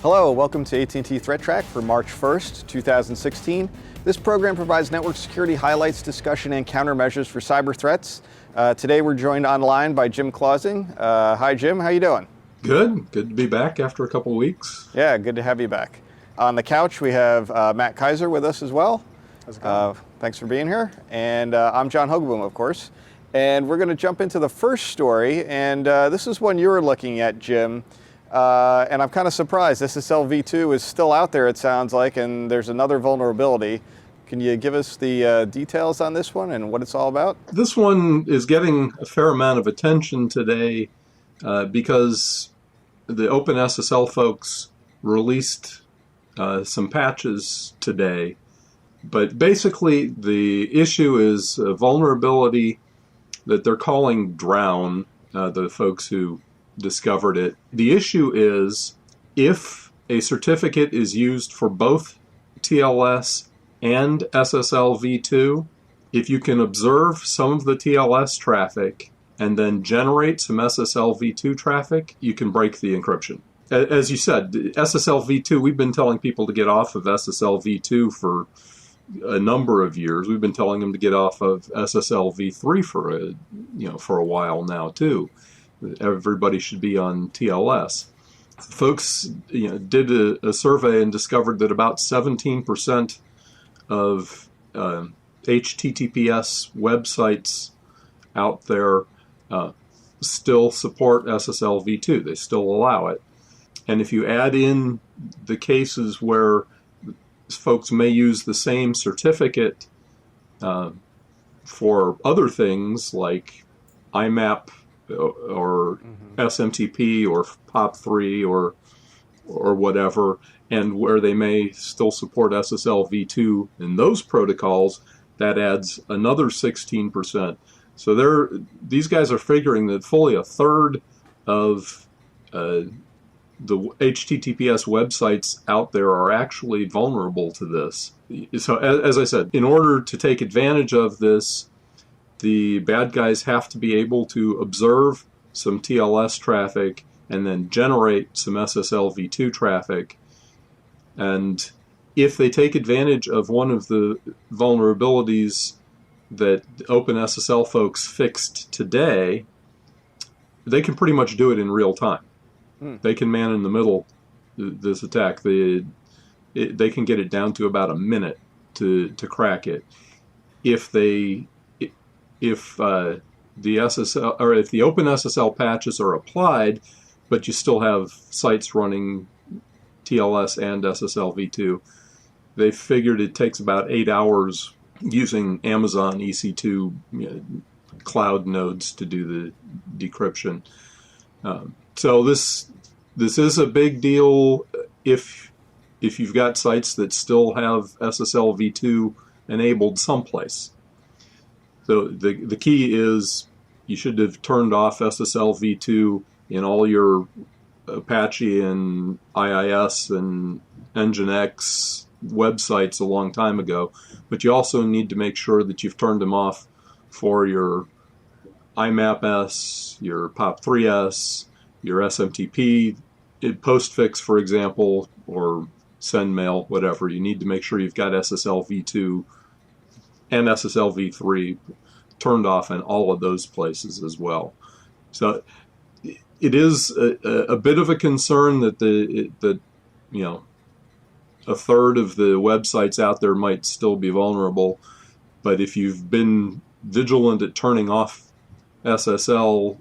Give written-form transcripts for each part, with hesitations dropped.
Hello, welcome to AT&T ThreatTraq for March 1st, 2016. This program provides network security highlights, discussion, and countermeasures for cyber threats. Today we're joined online by Jim Clausing. Hi Jim, how you doing? Good to be back after a couple of weeks. Yeah, good to have you back. On the couch we have Matt Kaiser with us as well. How's it going? Thanks for being here. And I'm John Hogoboom, of course. And we're going to jump into the first story, and this is one you were looking at, Jim. And I'm kind of surprised. SSL v2 is still out there, it sounds like, and there's another vulnerability. Can you give us the details on this one and what it's all about? This one is getting a fair amount of attention today because the OpenSSL folks released some patches today. But basically, the issue is a vulnerability that they're calling Drown, the folks who discovered it. The issue is if a certificate is used for both TLS and SSL v2, if you can observe some of the TLS traffic and then generate some SSL v2 traffic, you can break the encryption. As you said, SSL v2, we've been telling people to get off of SSL v2 for a number of years. We've been telling them to get off of SSL v3 for a while now too. Everybody should be on TLS. Folks did a survey and discovered that about 17% of HTTPS websites out there still support SSL v2. They still allow it. And if you add in the cases where folks may use the same certificate for other things like IMAP or SMTP or POP3 or whatever, and where they may still support SSL v2 in those protocols, that adds another 16%. So these guys are figuring that fully a third of the HTTPS websites out there are actually vulnerable to this. So as I said, in order to take advantage of this, the bad guys have to be able to observe some TLS traffic and then generate some SSL v2 traffic. And if they take advantage of one of the vulnerabilities that OpenSSL folks fixed today, they can pretty much do it in real time. They can man in the middle this attack. They can get it down to about a minute to crack it. If the SSL or if the OpenSSL patches are applied, but you still have sites running TLS and SSL v2, they figured it takes about 8 hours using Amazon EC2 cloud nodes to do the decryption. So this is a big deal if you've got sites that still have SSL v2 enabled someplace. So the key is you should have turned off SSL v2 in all your Apache and IIS and Nginx websites a long time ago, but you also need to make sure that you've turned them off for your IMAP-S, your POP3S, your SMTP, postfix, for example, or sendmail, whatever. You need to make sure you've got SSL v2 and SSL v3 turned off in all of those places as well. So it is a bit of a concern that a third of the websites out there might still be vulnerable, but if you've been vigilant at turning off SSL,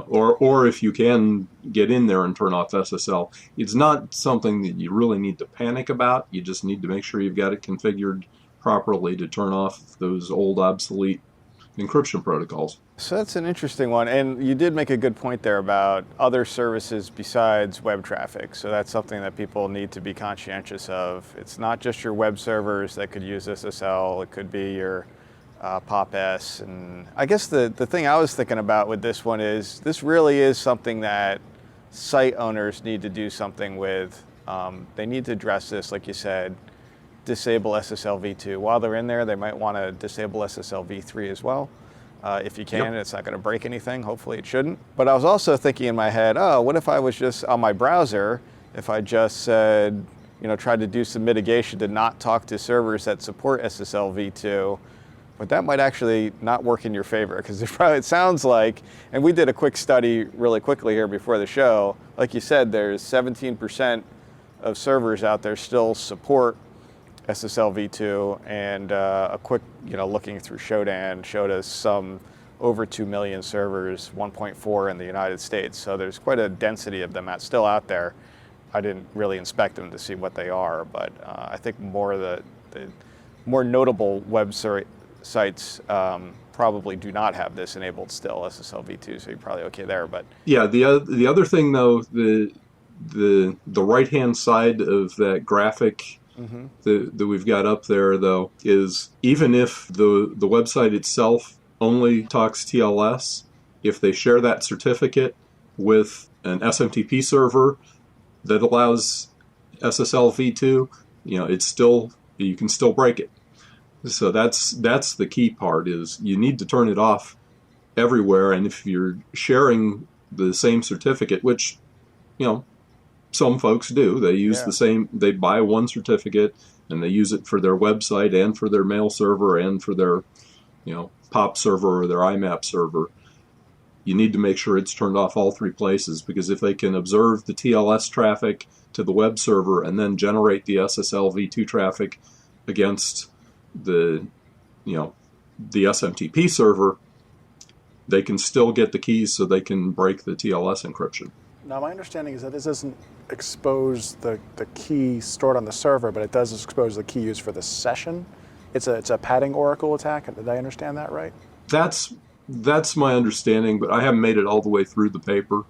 or if you can get in there and turn off SSL, it's not something that you really need to panic about. You just need to make sure you've got it configured properly to turn off those old obsolete encryption protocols. So that's an interesting one, and you did make a good point there about other services besides web traffic. So that's something that people need to be conscientious of. It's not just your web servers that could use SSL, it could be your POP-S. And I guess the thing I was thinking about with this one is this really is something that site owners need to do something with. They need to address this, like you said, disable SSL v2. While they're in there, they might want to disable SSL v3 as well. If you can, It's not going to break anything. Hopefully it shouldn't. But I was also thinking in my head, what if I was just on my browser if I just said, tried to do some mitigation to not talk to servers that support SSL v2, but that might actually not work in your favor, because it sounds like, and we did a quick study really quickly here before the show, like you said, there's 17% of servers out there still support SSL v2, and a quick, looking through Shodan showed us some over 2 million servers, 1.4 in the United States. So there's quite a density of them still out there. I didn't really inspect them to see what they are, but I think more the more notable sites probably do not have this enabled still, SSL v2, so you're probably okay there. But yeah, the other thing though, the right hand side of that graphic that we've got up there though is, even if the website itself only talks TLS, if they share that certificate with an SMTP server that allows SSL v2, it's still, you can still break it. So that's the key part, is you need to turn it off everywhere. And if you're sharing the same certificate, which some folks do, they use the same, they buy one certificate and they use it for their website and for their mail server and for their POP server or their IMAP server. You need to make sure it's turned off all three places, because if they can observe the TLS traffic to the web server and then generate the SSL v2 traffic against the SMTP server, they can still get the keys so they can break the TLS encryption. Now, my understanding is that this doesn't expose the key stored on the server, but it does expose the key used for the session. It's a padding oracle attack. Did I understand that right? That's my understanding, but I haven't made it all the way through the paper.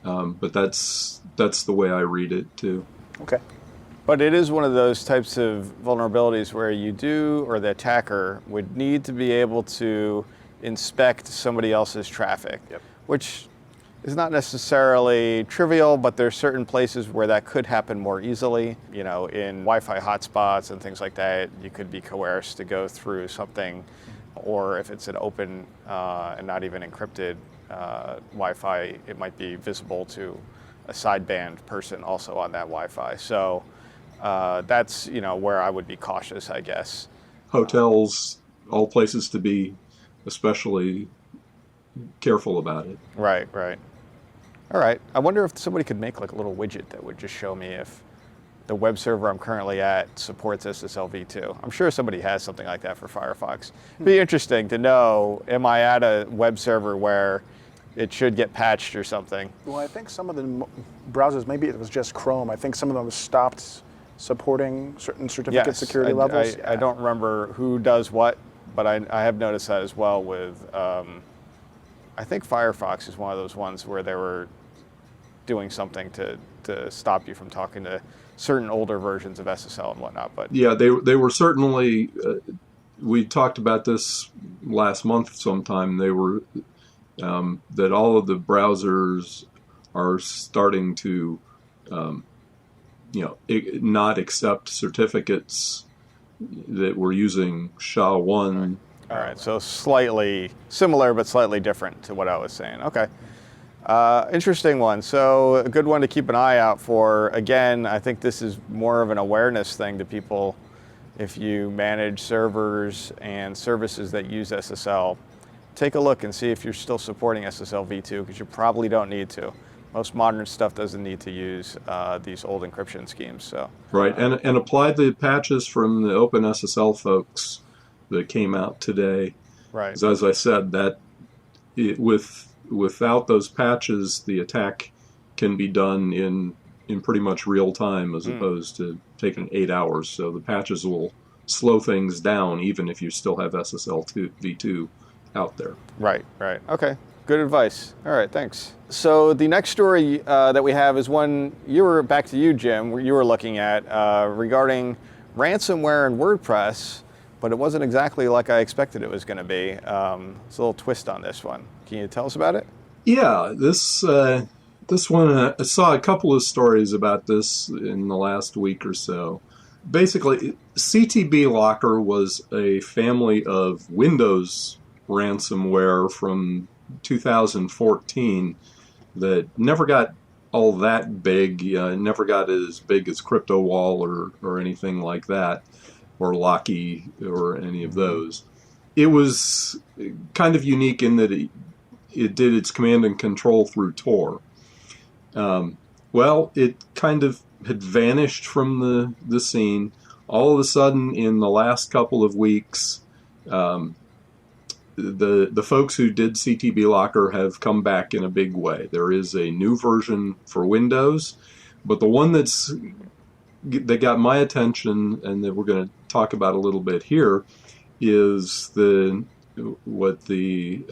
But that's the way I read it too. Okay. But it is one of those types of vulnerabilities where the attacker would need to be able to inspect somebody else's traffic, which is not necessarily trivial, but there's certain places where that could happen more easily. In Wi-Fi hotspots and things like that, you could be coerced to go through something, or if it's an open and not even encrypted Wi-Fi, it might be visible to a sideband person also on that Wi-Fi. So that's where I would be cautious, I guess. Hotels, all places to be especially careful about it. Right. All right. I wonder if somebody could make like a little widget that would just show me if the web server I'm currently at supports SSL v2. I'm sure somebody has something like that for Firefox. It'd be interesting to know, am I at a web server where it should get patched or something? Well, I think some of the browsers, maybe it was just Chrome, I think some of them stopped supporting certain certificate security levels. I don't remember who does what, but I have noticed that as well with, I think Firefox is one of those ones where they were doing something to stop you from talking to certain older versions of SSL and whatnot. But yeah, they were certainly, we talked about this last month sometime, they were, that all of the browsers are starting to, not accept certificates that were using SHA-1. All right, so slightly similar but slightly different to what I was saying. Okay. Interesting one. So a good one to keep an eye out for. Again, I think this is more of an awareness thing to people. If you manage servers and services that use SSL, take a look and see if you're still supporting SSL v2, because you probably don't need to. Most modern stuff doesn't need to use these old encryption schemes. So right, and apply the patches from the OpenSSL folks that came out today. Right. As I said, that without those patches, the attack can be done in pretty much real time, as opposed to taking 8 hours. So the patches will slow things down, even if you still have SSL v2 out there. Right. Okay. Good advice. All right, thanks. So the next story that we have is one back to you, Jim, where you were looking at regarding ransomware and WordPress, but it wasn't exactly like I expected it was going to be. It's a little twist on this one. Can you tell us about it? Yeah, this one, I saw a couple of stories about this in the last week or so. Basically, CTB Locker was a family of Windows ransomware from 2014 that never got all that big. It never got as big as CryptoWall or anything like that, or Locky or any of those. It was kind of unique in that it did its command and control through Tor. Well, it kind of had vanished from the scene. All of a sudden, in the last couple of weeks, the folks who did CTB Locker have come back in a big way. There is a new version for Windows, but the one that got my attention and that we're going to talk about a little bit here is what the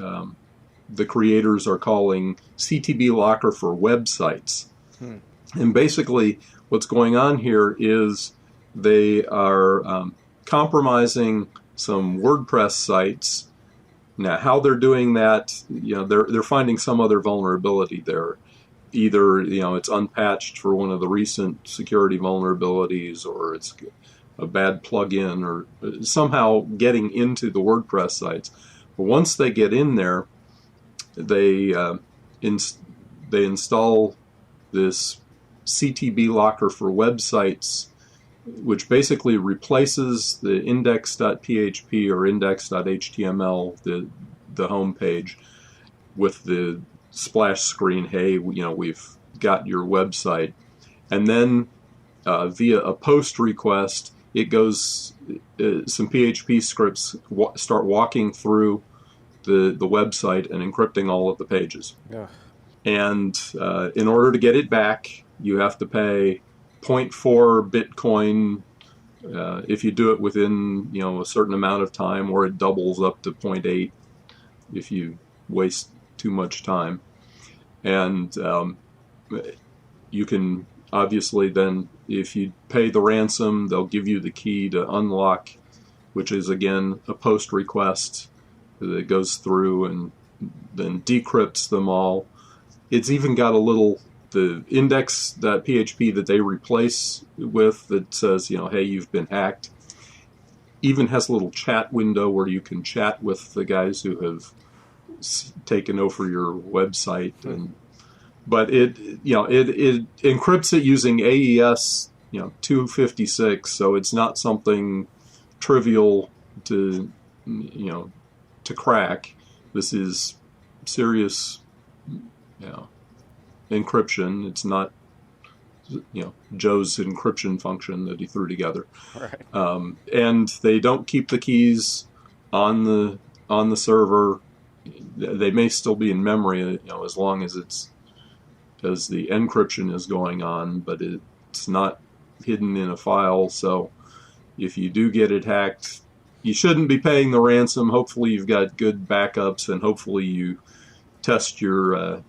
creators are calling CTB Locker for websites. And basically, what's going on here is they are compromising some WordPress sites. Now, how they're doing that, they're finding some other vulnerability there. Either, it's unpatched for one of the recent security vulnerabilities, or it's a bad plugin, or somehow getting into the WordPress sites. But once they get in there, they install this CTB Locker for websites, which basically replaces the index.php or index.html, the home page, with the splash screen, hey, we've got your website. And then via a post request, it goes, some PHP scripts start walking through the website and encrypting all of the pages. Yeah. And in order to get it back, you have to pay 0.4 Bitcoin if you do it within a certain amount of time, or it doubles up to 0.8 if you waste too much time. And you can obviously then, if you pay the ransom, they'll give you the key to unlock, which is again a post request that goes through and then decrypts them all. It's even got the index.php that they replace with that says, hey, you've been hacked. Even has a little chat window where you can chat with the guys who have taken over your website. But it encrypts it using AES 256, so it's not something trivial to crack. This is serious encryption. It's not Joe's encryption function that he threw together. Right. And they don't keep the keys on the server. They may still be in memory, as long as the encryption is going on, but it's not hidden in a file. So if you do get it hacked, you shouldn't be paying the ransom. Hopefully you've got good backups, and hopefully you test your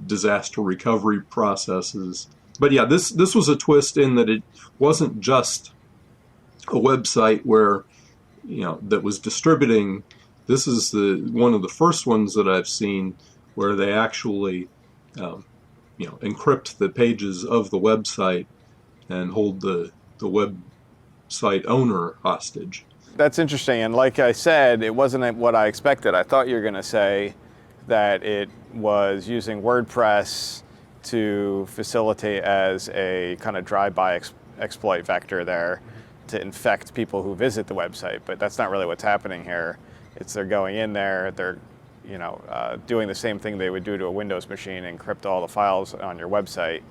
disaster recovery processes. But yeah, this was a twist in that it wasn't just a website where that was distributing. This is one of the first ones that I've seen where they actually encrypt the pages of the website and hold the website owner hostage. That's interesting, and like I said, it wasn't what I expected. I thought you were going to say that it was using WordPress to facilitate as a kind of drive-by exploit vector there to infect people who visit the website, but that's not really what's happening here. They're going in there, they're doing the same thing they would do to a Windows machine, encrypt all the files on your website,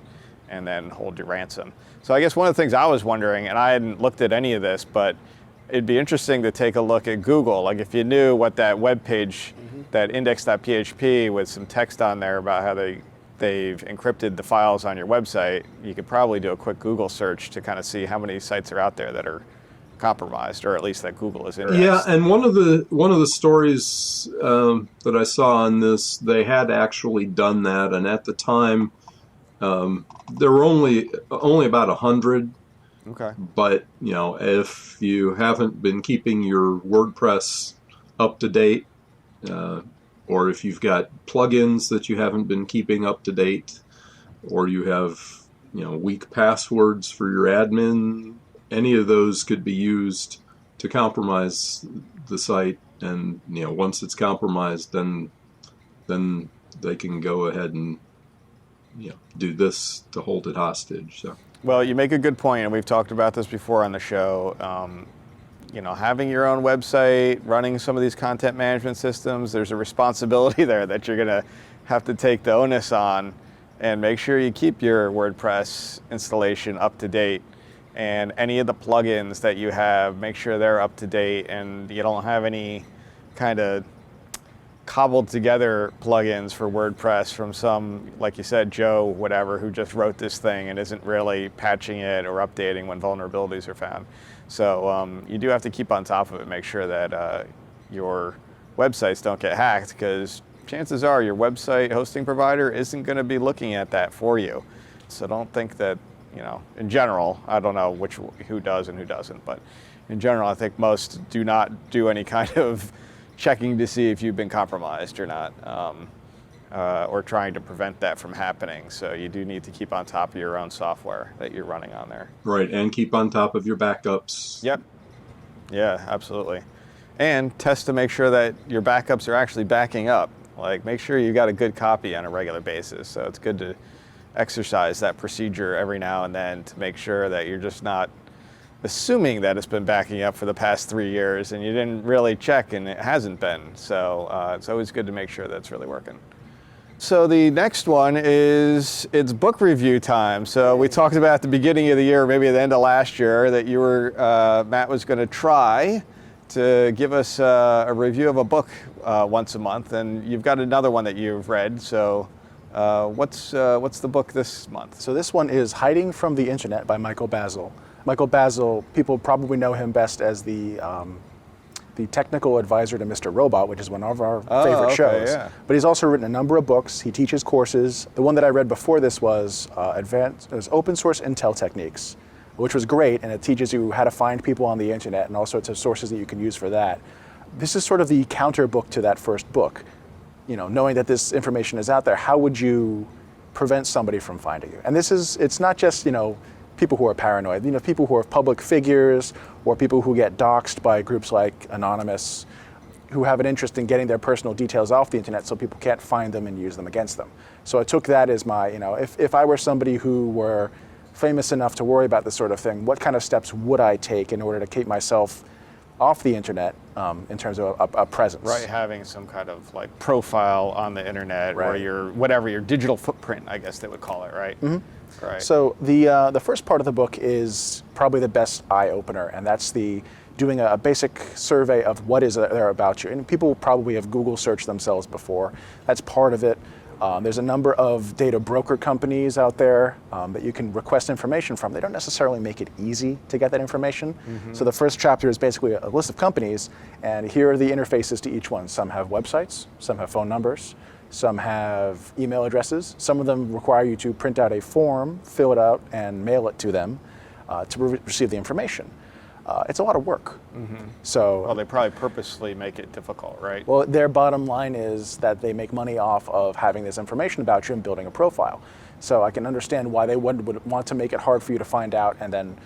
and then hold your ransom. So I guess one of the things I was wondering, and I hadn't looked at any of this, but it'd be interesting to take a look at Google. Like if you knew what that web page, that index.php with some text on there about how they've encrypted the files on your website, you could probably do a quick Google search to kind of see how many sites are out there that are compromised, or at least that Google is indexed. Yeah, and one of the stories that I saw on this, they had actually done that, and at the time there were only about 100. Okay. But if you haven't been keeping your WordPress up to date, or if you've got plugins that you haven't been keeping up to date, or you have weak passwords for your admin, any of those could be used to compromise the site. And once it's compromised, then they can go ahead and do this to hold it hostage. So. Well, you make a good point, and we've talked about this before on the show. Having your own website, running some of these content management systems, there's a responsibility there that you're going to have to take the onus on, and make sure you keep your WordPress installation up to date. And any of the plugins that you have, make sure they're up to date, and you don't have any kind of cobbled together plugins for WordPress from some, like you said, Joe, whatever, who just wrote this thing and isn't really patching it or updating when vulnerabilities are found. So you do have to keep on top of it, make sure that your websites don't get hacked, because chances are your website hosting provider isn't going to be looking at that for you. So don't think that, in general, I don't know who does and who doesn't, but in general, I think most do not do any kind of checking to see if you've been compromised or not, or trying to prevent that from happening. So you do need to keep on top of your own software that you're running on there. Right, and keep on top of your backups. Yep. Yeah, absolutely. And test to make sure that your backups are actually backing up. Like, make sure you got a good copy on a regular basis. So it's good to exercise that procedure every now and then to make sure that you're just not assuming that it's been backing up for the past 3 years and you didn't really check and it hasn't been. So it's always good to make sure that's really working. So the next one is, it's book review time. So we talked about at the beginning of the year, maybe at the end of last year, that you were, Matt was going to try to give us a review of a book once a month, and you've got another one that you've read. So what's the book this month? So this one is Hiding from the Internet by Michael Bazzell. Michael Bazzell, people probably know him best as the technical advisor to Mr. Robot, which is one of our favorite shows. Yeah. But he's also written a number of books. He teaches courses. The one that I read before this was Open Source Intel Techniques, which was great, and it teaches you how to find people on the internet and all sorts of sources that you can use for that. This is sort of the counter book to that first book. Knowing that this information is out there, how would you prevent somebody from finding you? And it's not just, people who are paranoid, people who are public figures or people who get doxxed by groups like Anonymous, who have an interest in getting their personal details off the internet so people can't find them and use them against them. So I took that as my, if I were somebody who were famous enough to worry about this sort of thing, what kind of steps would I take in order to keep myself off the internet in terms of a presence? Right, having some kind of like profile on the internet, right, or your digital footprint, I guess they would call it, right? Mm-hmm. Right. So the first part of the book is probably the best eye opener, and that's doing a basic survey of what is there about you. And people probably have Google searched themselves before. That's part of it. There's a number of data broker companies out there that you can request information from. They don't necessarily make it easy to get that information. Mm-hmm. So the first chapter is basically a list of companies, and here are the interfaces to each one. Some have websites, some have phone numbers, some have email addresses. Some of them require you to print out a form, fill it out, and mail it to them to receive the information. It's a lot of work. Mm-hmm. So, well, they probably purposely make it difficult, right? Well, their bottom line is that they make money off of having this information about you and building a profile. So I can understand why they would want to make it hard for you to find out and then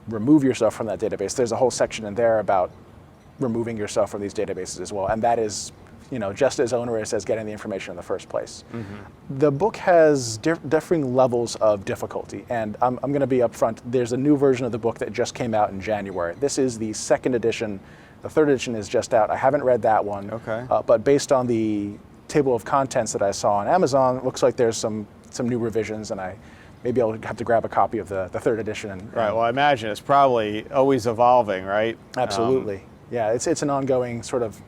remove yourself from that database. There's a whole section in there about removing yourself from these databases as well, and that is just as onerous as getting the information in the first place. Mm-hmm. The book has differing levels of difficulty, and I'm going to be upfront. There's a new version of the book that just came out in January. This is the second edition. The third edition is just out. I haven't read that one. Okay. But based on the table of contents that I saw on Amazon, it looks like there's some new revisions, and maybe I'll have to grab a copy of the third edition. Right. Well, I imagine it's probably always evolving, right? Absolutely. Yeah. It's an ongoing sort of,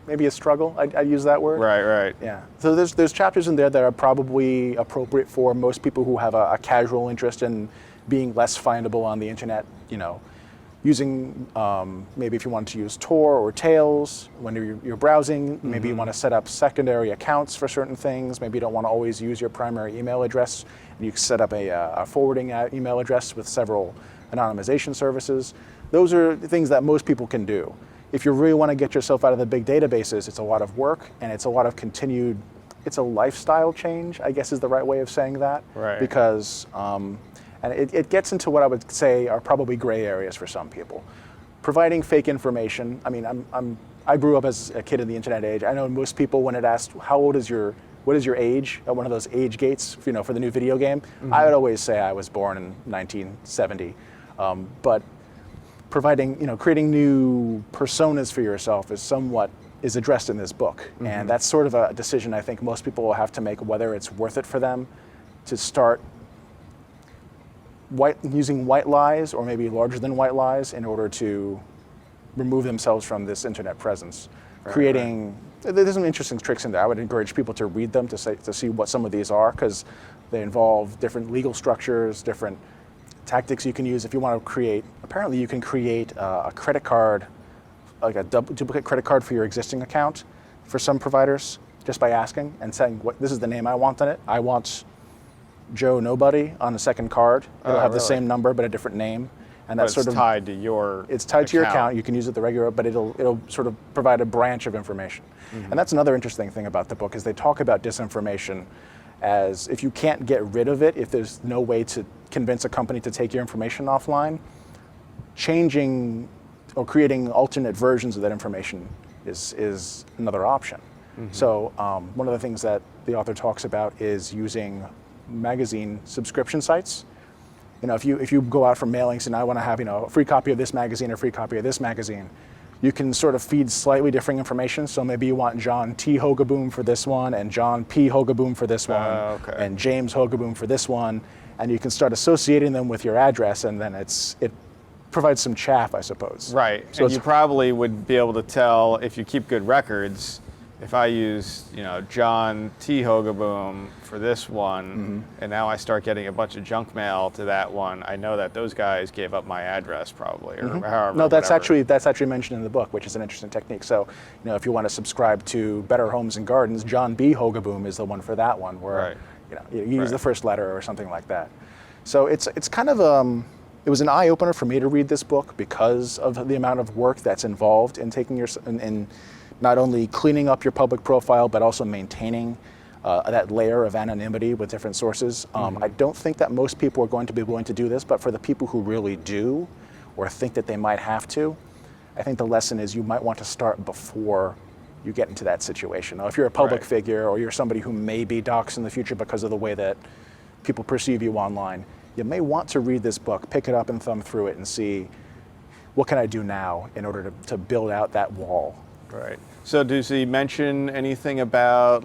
maybe a struggle, I'd use that word. Right. Yeah. So there's chapters in there that are probably appropriate for most people who have a casual interest in being less findable on the internet, using, maybe if you want to use Tor or Tails when you're browsing, mm-hmm. maybe you want to set up secondary accounts for certain things, maybe you don't want to always use your primary email address, and you can set up a forwarding email address with several anonymization services. Those are things that most people can do. If you really want to get yourself out of the big databases, it's a lot of work, and it's a lot of it's a lifestyle change, I guess is the right way of saying that. Right. Because, and it gets into what I would say are probably gray areas for some people. Providing fake information, I mean, I grew up as a kid in the internet age. I know most people, when it asked, how old is your what is your age? One of those age gates, for the new video game. I would always say I was born in 1970, but creating new personas for yourself is addressed in this book, and that's sort of a decision I think most people will have to make, whether it's worth it for them to start using white lies or maybe larger than white lies in order to remove themselves from this internet presence. There's some interesting tricks in there. I would encourage people to read them to see what some of these are, because they involve different legal structures, different tactics you can use if you want to create. Apparently you can create a credit card, like a duplicate credit card for your existing account for some providers, just by asking and saying, this is the name I want on it. I want Joe Nobody on the second card. It'll have the same number but a different name, and that's sort of tied to your. It's tied to your account. You can use it the regular, but it'll sort of provide a branch of information. And that's another interesting thing about the book, is they talk about disinformation as, if you can't get rid of it, if there's no way to convince a company to take your information offline, changing or creating alternate versions of that information is another option. So one of the things that the author talks about is using magazine subscription sites. If you go out for mailings and I want to have a free copy of this magazine or free copy of this magazine, you can sort of feed slightly differing information. So maybe you want John T. Hogoboom for this one, and John P. Hogoboom for this one, and James Hogoboom for this one, and you can start associating them with your address, and then it provides some chaff, I suppose. Right, so and you probably would be able to tell, if you keep good records, if I use, John T. Hogoboom for this one, and now I start getting a bunch of junk mail to that one, I know that those guys gave up my address probably, or however. No, that's actually mentioned in the book, which is an interesting technique. So, if you want to subscribe to Better Homes and Gardens, John B. Hogoboom is the one for that one, where you use the first letter or something like that. So it's kind of it was an eye opener for me to read this book because of the amount of work that's involved in taking in not only cleaning up your public profile, but also maintaining that layer of anonymity with different sources. I don't think that most people are going to be willing to do this, but for the people who really do, or think that they might have to, I think the lesson is you might want to start before you get into that situation. Now, if you're a public figure, or you're somebody who may be doxxed in the future because of the way that people perceive you online, you may want to read this book, pick it up and thumb through it and see, what can I do now in order to build out that wall? Right. So does he mention anything about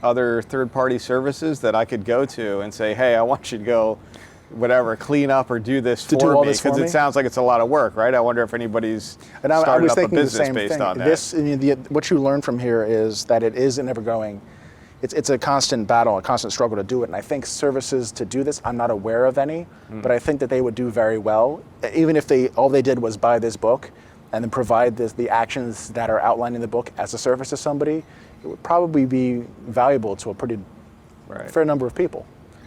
other third-party services that I could go to and say, hey, I want you to go, clean up or do this for me? Because it sounds like it's a lot of work, right? I wonder if anybody's started up a business based on that. What you learn from here is that it is an ever-going, it's a constant battle, a constant struggle to do it. And I think services to do this, I'm not aware of any, but I think that they would do very well, even if all they did was buy this book and then provide the actions that are outlined in the book as a service to somebody. It would probably be valuable to a pretty fair number of people.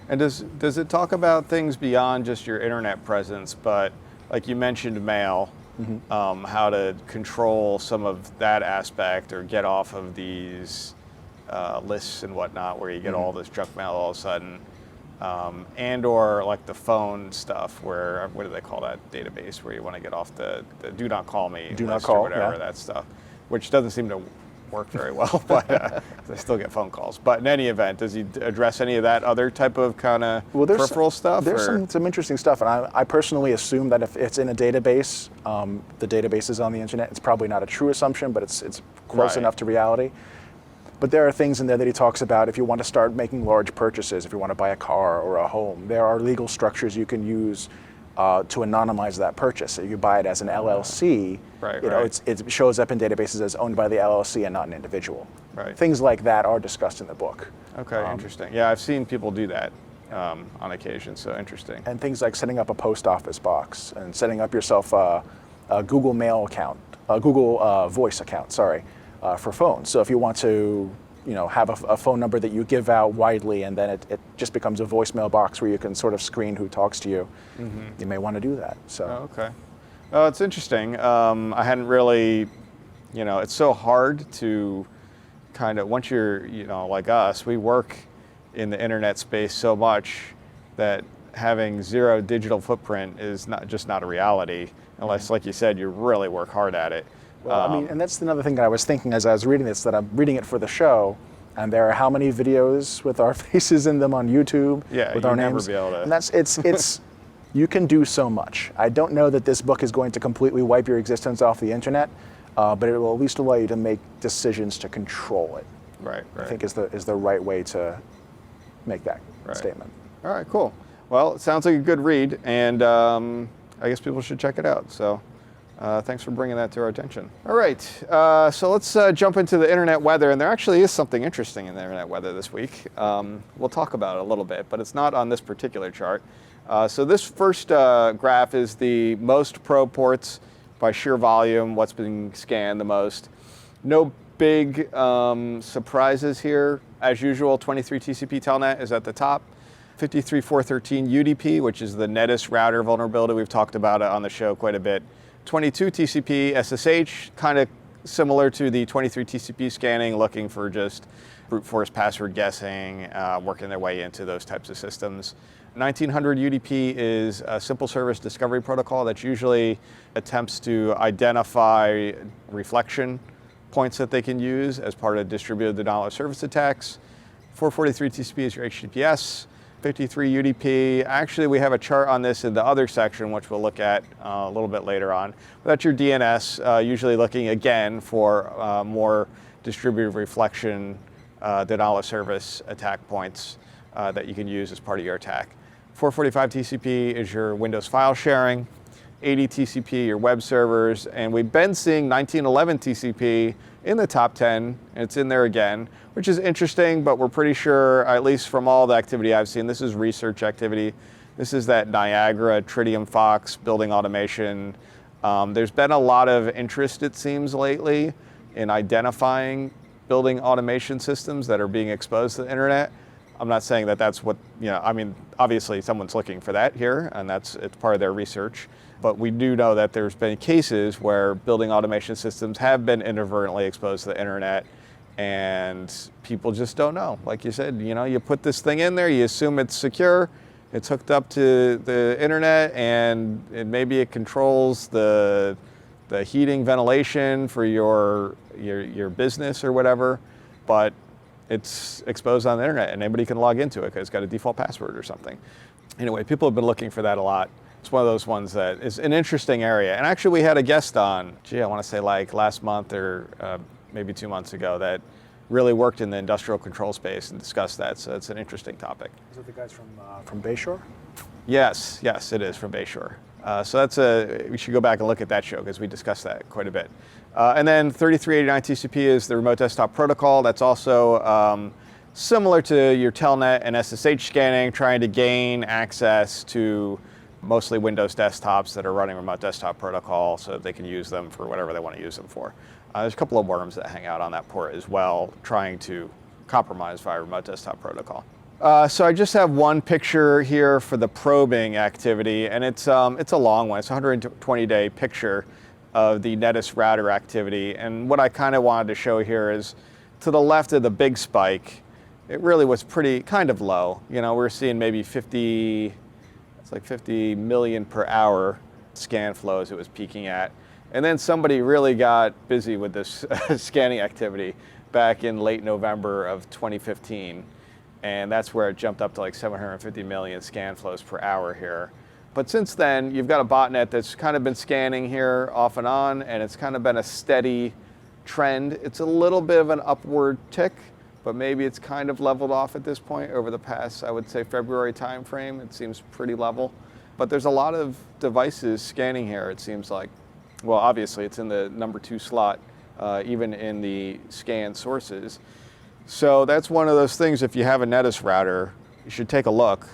And does it talk about things beyond just your internet presence, but like you mentioned mail, how to control some of that aspect or get off of these lists and whatnot, where you get all this junk mail all of a sudden, and or like the phone stuff, where, what do they call that database, where you want to get off the do not call me list or whatever, that stuff, which doesn't seem to work very well, but I still get phone calls. But in any event, does he address any of that other type of kind of peripheral stuff? There's some interesting stuff, and I personally assume that if it's in a database, the database is on the internet. It's probably not a true assumption, but it's close enough to reality. But there are things in there that he talks about. If you want to start making large purchases, if you want to buy a car or a home, there are legal structures you can use to anonymize that purchase. So you buy it as an LLC, it shows up in databases as owned by the LLC and not an individual. Things like that are discussed in the book. Okay, interesting. Yeah, I've seen people do that on occasion, so interesting. And things like setting up a post office box and setting up yourself a Google Mail account, a Google Voice account, for phones. So if you want to have a phone number that you give out widely, and then it just becomes a voicemail box where you can sort of screen who talks to you, you may want to do that. So. Okay. Oh, it's interesting. I hadn't really, it's so hard to kind of, once you're, like us, we work in the internet space so much that having zero digital footprint is not a reality, unless, like you said, you really work hard at it. Well, and that's another thing that I was thinking as I was reading this, that I'm reading it for the show, And there are how many videos with our faces in them on YouTube with our names? Never be able to. And it's you can do so much. I don't know that this book is going to completely wipe your existence off the internet, but it will at least allow you to make decisions to control it. Right. I think is the right way to make that statement. All right, cool. Well, it sounds like a good read, and I guess people should check it out. So thanks for bringing that to our attention. All right, so let's jump into the internet weather, and there actually is something interesting in the internet weather this week. We'll talk about it a little bit, but it's not on this particular chart. So this first graph is the most probe ports by sheer volume, what's been scanned the most. No big surprises here. As usual, 23 TCP telnet is at the top. 53413 UDP, which is the nettest router vulnerability. We've talked about it on the show quite a bit. 22 TCP SSH, kind of similar to the 23 TCP scanning, looking for just brute force password guessing, working their way into those types of systems. 1900 UDP is a simple service discovery protocol that usually attempts to identify reflection points that they can use as part of distributed denial of service attacks. 443 TCP is your HTTPS. 53 UDP. Actually, we have a chart on this in the other section, which we'll look at a little bit later on. But that's your DNS, usually looking again for more distributed reflection denial of service attack points that you can use as part of your attack. 445 TCP is your Windows file sharing. 80 TCP, your web servers, and we've been seeing 1911 TCP in the top 10, and it's in there again, which is interesting, but we're pretty sure, at least from all the activity I've seen, this is research activity. This is that Niagara, Tritium Fox, building automation. There's been a lot of interest, it seems, lately in identifying building automation systems that are being exposed to the internet. I'm not saying that that's what, I mean, obviously someone's looking for that here, and it's part of their research. But we do know that there's been cases where building automation systems have been inadvertently exposed to the internet, and people just don't know. Like you said, you put this thing in there, you assume it's secure, it's hooked up to the internet, and maybe it controls the heating, ventilation for your business or whatever, but it's exposed on the internet, and anybody can log into it because it's got a default password or something. Anyway, people have been looking for that a lot. It's one of those ones that is an interesting area. And actually, we had a guest on, I want to say like last month or maybe 2 months ago, that really worked in the industrial control space and discussed that. So it's an interesting topic. Is it the guys from Bayshore? Yes, it is from Bayshore. So we should go back and look at that show because we discussed that quite a bit. And then 3389 TCP is the remote desktop protocol. That's also similar to your telnet and SSH scanning, trying to gain access to mostly Windows desktops that are running remote desktop protocol so that they can use them for whatever they want to use them for. There's a couple of worms that hang out on that port as well, trying to compromise via remote desktop protocol. So I just have one picture here for the probing activity, and it's a long one. It's a 120-day picture of the nettest router activity. And what I kind of wanted to show here is to the left of the big spike, it really was kind of low. We're seeing maybe 50 million per hour scan flows it was peaking at. And then somebody really got busy with this scanning activity back in late November of 2015. And that's where it jumped up to like 750 million scan flows per hour here. But since then, you've got a botnet that's kind of been scanning here off and on, and it's kind of been a steady trend. It's a little bit of an upward tick, but maybe it's kind of leveled off at this point over the past, I would say, February timeframe. It seems pretty level. But there's a lot of devices scanning here, it seems like. Well, obviously, it's in the number 2 slot, even in the scan sources. So that's one of those things, if you have a nettest router, you should take a look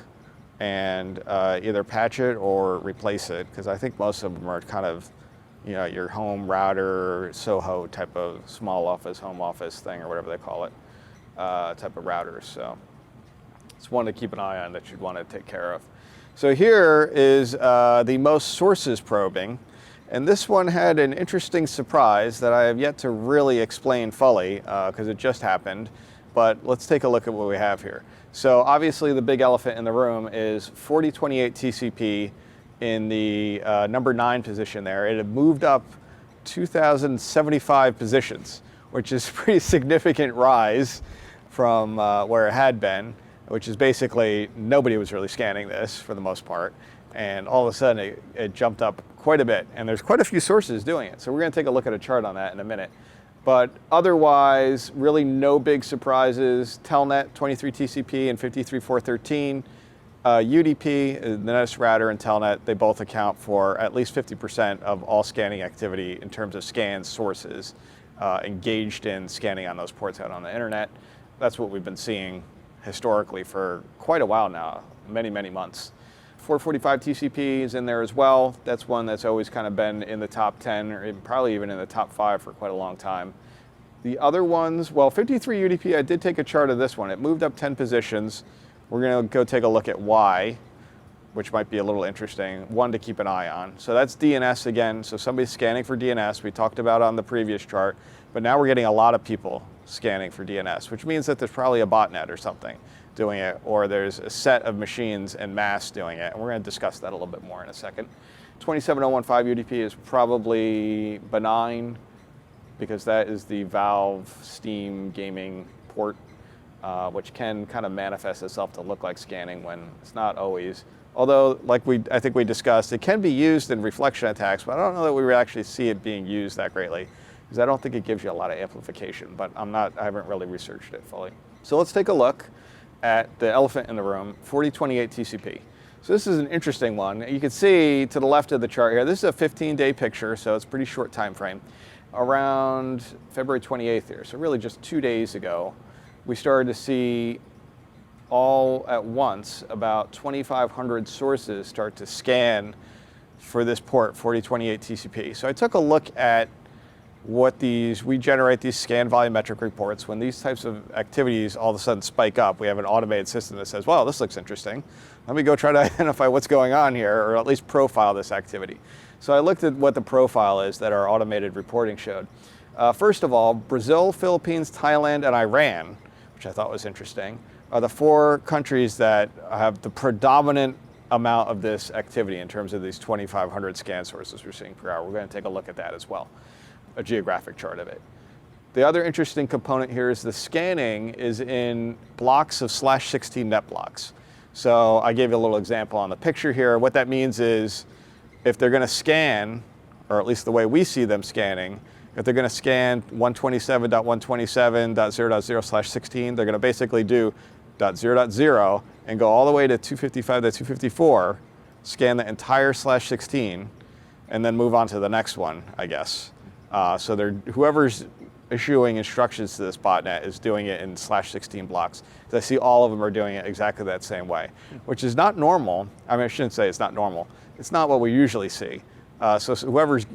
and either patch it or replace it, because I think most of them are kind of, your home router, SOHO type of small office, home office thing, or whatever they call it, type of routers. So it's one to keep an eye on that you'd want to take care of. So here is the most sources probing. And this one had an interesting surprise that I have yet to really explain fully because it just happened. But let's take a look at what we have here. So obviously the big elephant in the room is 4028 TCP in the number 9 position there. It had moved up 2,075 positions, which is a pretty significant rise from where it had been, which is basically nobody was really scanning this for the most part. And all of a sudden it jumped up quite a bit. And there's quite a few sources doing it. So we're going to take a look at a chart on that in a minute. But otherwise, really no big surprises. Telnet, 23 TCP and 53.413. UDP, the NETIS router, and Telnet, they both account for at least 50% of all scanning activity in terms of scan sources engaged in scanning on those ports out on the internet. That's what we've been seeing historically for quite a while now, many, many months. 445 TCP is in there as well. That's one that's always kind of been in the top 10 or probably even in the top 5 for quite a long time. The other ones, well, 53 UDP, I did take a chart of this one. It moved up 10 positions. We're going to go take a look at why, which might be a little interesting, one to keep an eye on. So that's DNS again. So somebody's scanning for DNS. We talked about on the previous chart, but now we're getting a lot of people scanning for DNS, which means that there's probably a botnet or something doing it, or there's a set of machines en masse doing it. And we're going to discuss that a little bit more in a second. 27015 UDP is probably benign because that is the Valve Steam gaming port, which can kind of manifest itself to look like scanning when it's not always. Although, like I think we discussed, it can be used in reflection attacks, but I don't know that we would actually see it being used that greatly because I don't think it gives you a lot of amplification, but I haven't really researched it fully. So let's take a look at the elephant in the room, 4028 TCP. So this is an interesting one. You can see to the left of the chart here, this is a 15-day picture, so it's a pretty short time frame. Around February 28th here, so really just 2 days ago, we started to see all at once about 2,500 sources start to scan for this port, 4028 TCP. So I took a look at what we generate these scan volumetric reports. When these types of activities all of a sudden spike up, we have an automated system that says, well, this looks interesting. Let me go try to identify what's going on here, or at least profile this activity. So I looked at what the profile is that our automated reporting showed. First of all, Brazil, Philippines, Thailand, and Iran, which I thought was interesting, are the 4 countries that have the predominant amount of this activity in terms of these 2,500 scan sources we're seeing per hour. We're going to take a look at that as well, a geographic chart of it. The other interesting component here is the scanning is in blocks of /16 net blocks. So I gave you a little example on the picture here. What that means is if they're going to scan, or at least the way we see them scanning, if they're going to scan 127.127.0.0/16, they're going to basically do .0.0 and go all the way to 255.254, scan the entire /16, and then move on to the next one, I guess. So whoever's issuing instructions to this botnet is doing it in /16 blocks. I see all of them are doing it exactly that same way, which is not normal. I mean, I shouldn't say it's not normal. It's not what we usually see. So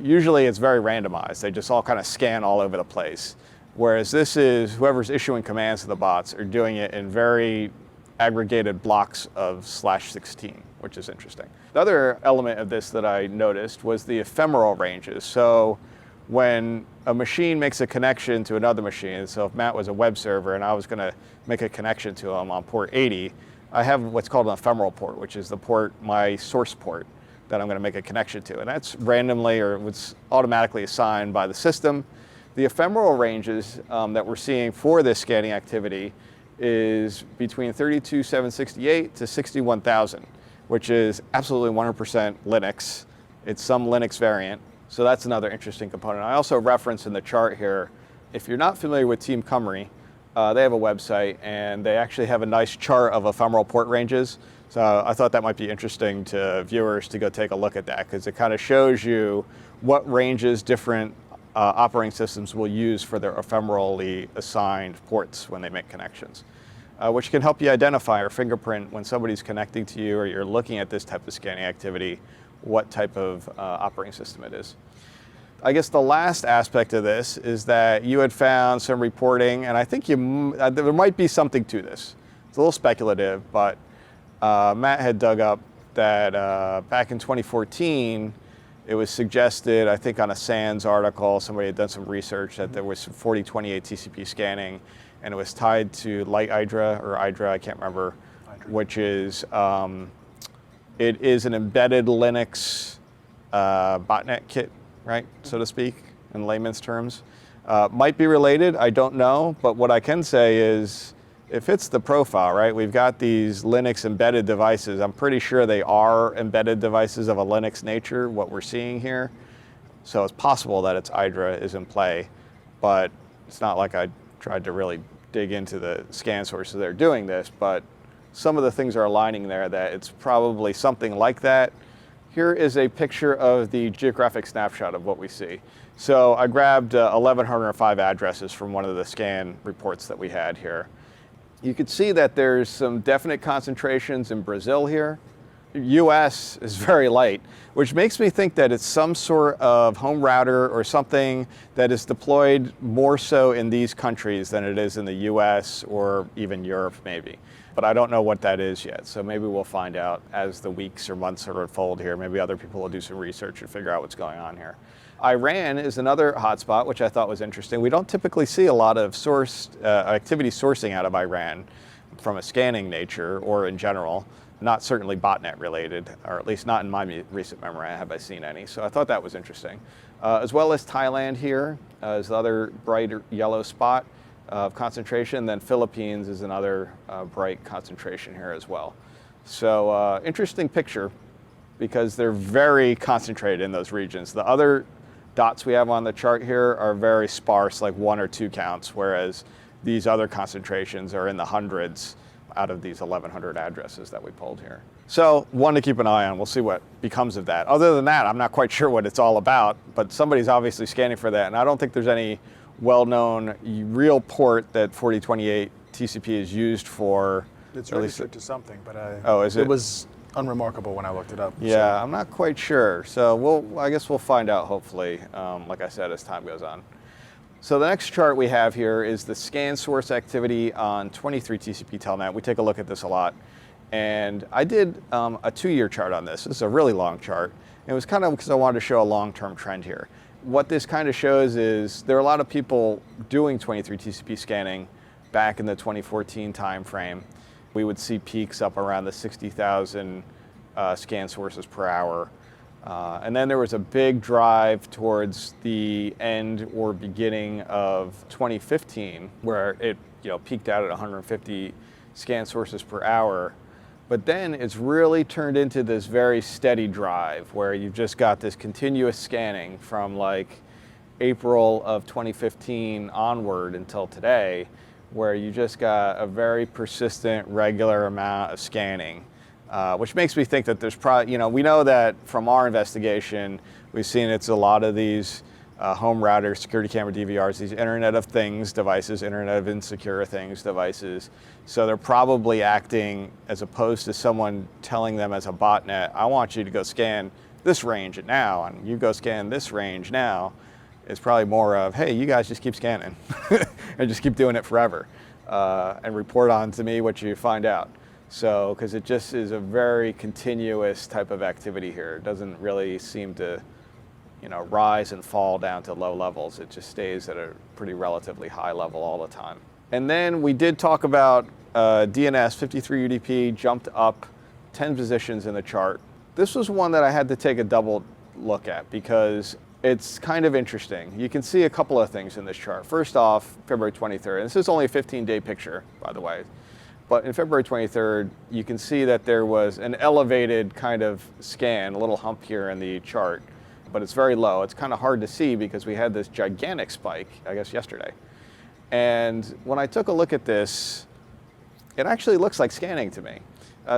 usually it's very randomized. They just all kind of scan all over the place. Whereas this is whoever's issuing commands to the bots are doing it in very aggregated blocks of /16, which is interesting. The other element of this that I noticed was the ephemeral ranges. So when a machine makes a connection to another machine, so if Matt was a web server and I was going to make a connection to him on port 80, I have what's called an ephemeral port, which is the port, my source port, that I'm going to make a connection to. And that's randomly or it's automatically assigned by the system. The ephemeral ranges that we're seeing for this scanning activity is between 32,768 to 61,000, which is absolutely 100% Linux. It's some Linux variant. So that's another interesting component. I also reference in the chart here, if you're not familiar with Team Cymru, they have a website and they actually have a nice chart of ephemeral port ranges. So I thought that might be interesting to viewers to go take a look at that because it kind of shows you what ranges different operating systems will use for their ephemerally assigned ports when they make connections, which can help you identify or fingerprint when somebody's connecting to you or you're looking at this type of scanning activity, what type of operating system it is. I guess the last aspect of this is that you had found some reporting, and I think there might be something to this. It's a little speculative, but Matt had dug up that back in 2014, it was suggested, I think on a SANS article, somebody had done some research that there was some 4028 TCP scanning, and it was tied to Light Hydra, or Hydra, I can't remember, which is, it is an embedded Linux botnet kit, right, so to speak, in layman's terms. Might be related, I don't know, but what I can say is it fits the profile, right? We've got these Linux embedded devices. I'm pretty sure they are embedded devices of a Linux nature, what we're seeing here. So it's possible that it's Hydra is in play, but it's not like I tried to really dig into the scan sources that are doing this, but some of the things are aligning there that it's probably something like that. Here is a picture of the geographic snapshot of what we see. So I grabbed 1,105 addresses from one of the scan reports that we had here. You can see that there's some definite concentrations in Brazil here. US is very light, which makes me think that it's some sort of home router or something that is deployed more so in these countries than it is in the US or even Europe maybe. But I don't know what that is yet, so maybe we'll find out as the weeks or months unfold here. Maybe other people will do some research and figure out what's going on here. Iran is another hotspot, which I thought was interesting. We don't typically see a lot of activity sourcing out of Iran from a scanning nature or in general. Not certainly botnet related, or at least not in my recent memory have I seen any. So I thought that was interesting. As well as Thailand here is the other bright yellow spot of concentration. Then Philippines is another bright concentration here as well. So interesting picture because they're very concentrated in those regions. The other dots we have on the chart here are very sparse, like 1 or 2 counts, whereas these other concentrations are in the hundreds out of these 1,100 addresses that we pulled here. So one to keep an eye on. We'll see what becomes of that. Other than that, I'm not quite sure what it's all about, but somebody's obviously scanning for that. And I don't think there's any well-known real port that 4028 TCP is used for. It's registered to something, but is it? It was unremarkable when I looked it up. Yeah, so. I'm not quite sure. So I guess we'll find out hopefully, like I said, as time goes on. So the next chart we have here is the scan source activity on 23 TCP telnet. We take a look at this a lot. And I did a 2-year chart on this. This is a really long chart. It was kind of because I wanted to show a long-term trend here. What this kind of shows is there are a lot of people doing 23 TCP scanning back in the 2014 timeframe. We would see peaks up around the 60,000 scan sources per hour. And then there was a big drive towards the end or beginning of 2015 where it peaked out at 150 scan sources per hour. But then it's really turned into this very steady drive where you've just got this continuous scanning from like April of 2015 onward until today, where you just got a very persistent, regular amount of scanning. Which makes me think that there's probably, we know that from our investigation, we've seen it's a lot of these home routers, security camera DVRs, these Internet of Things devices, Internet of Insecure Things devices. So they're probably acting as opposed to someone telling them as a botnet, I want you to go scan this range now, and you go scan this range now. It's probably more of, hey, you guys just keep scanning and just keep doing it forever and report on to me what you find out. So, because it just is a very continuous type of activity here. It doesn't really seem to, rise and fall down to low levels. It just stays at a pretty relatively high level all the time. And then we did talk about DNS, 53 UDP jumped up 10 positions in the chart. This was one that I had to take a double look at because it's kind of interesting. You can see a couple of things in this chart. First off, February 23rd, and this is only a 15-day picture, by the way. But in February 23rd, you can see that there was an elevated kind of scan, a little hump here in the chart, but it's very low. It's kind of hard to see because we had this gigantic spike, I guess, yesterday. And when I took a look at this, it actually looks like scanning to me.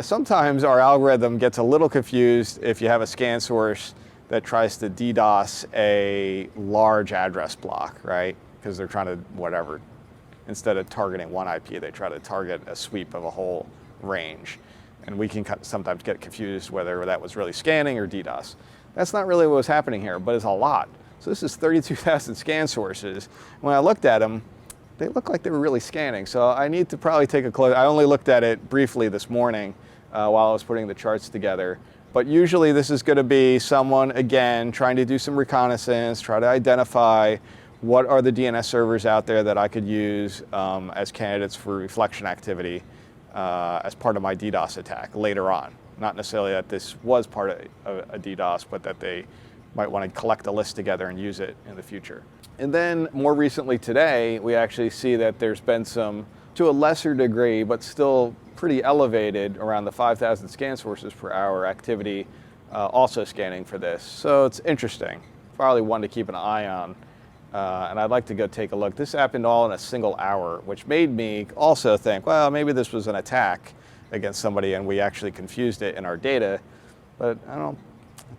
Sometimes our algorithm gets a little confused if you have a scan source that tries to DDoS a large address block, right? Because they're trying to, whatever, instead of targeting one IP, they try to target a sweep of a whole range. And we can sometimes get confused whether that was really scanning or DDoS. That's not really what was happening here, but it's a lot. So this is 32,000 scan sources. When I looked at them, they looked like they were really scanning. So I need to probably take a close. I only looked at it briefly this morning while I was putting the charts together. But usually this is going to be someone, again, trying to do some reconnaissance, try to identify what are the DNS servers out there that I could use as candidates for reflection activity as part of my DDoS attack later on. Not necessarily that this was part of a DDoS, but that they might want to collect a list together and use it in the future. And then more recently today, we actually see that there's been some to a lesser degree, but still pretty elevated, around the 5,000 scan sources per hour activity, also scanning for this. So it's interesting, probably one to keep an eye on. And I'd like to go take a look. This happened all in a single hour, which made me also think, well, maybe this was an attack against somebody and we actually confused it in our data. But it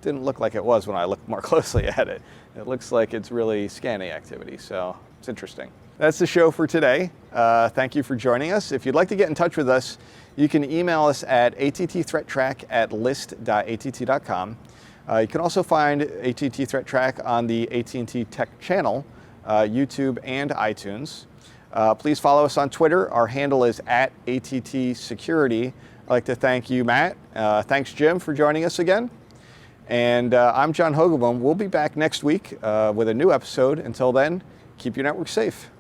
didn't look like it was when I looked more closely at it. It looks like it's really scanning activity, so it's interesting. That's the show for today. Thank you for joining us. If you'd like to get in touch with us, you can email us at attThreatTraq@list.att.com. You can also find AT&T ThreatTraq on the AT&T Tech channel, YouTube, and iTunes. Please follow us on Twitter. Our handle is @ATTSecurity. I'd like to thank you, Matt. Thanks, Jim, for joining us again. And I'm John Hogoboom. We'll be back next week with a new episode. Until then, keep your network safe.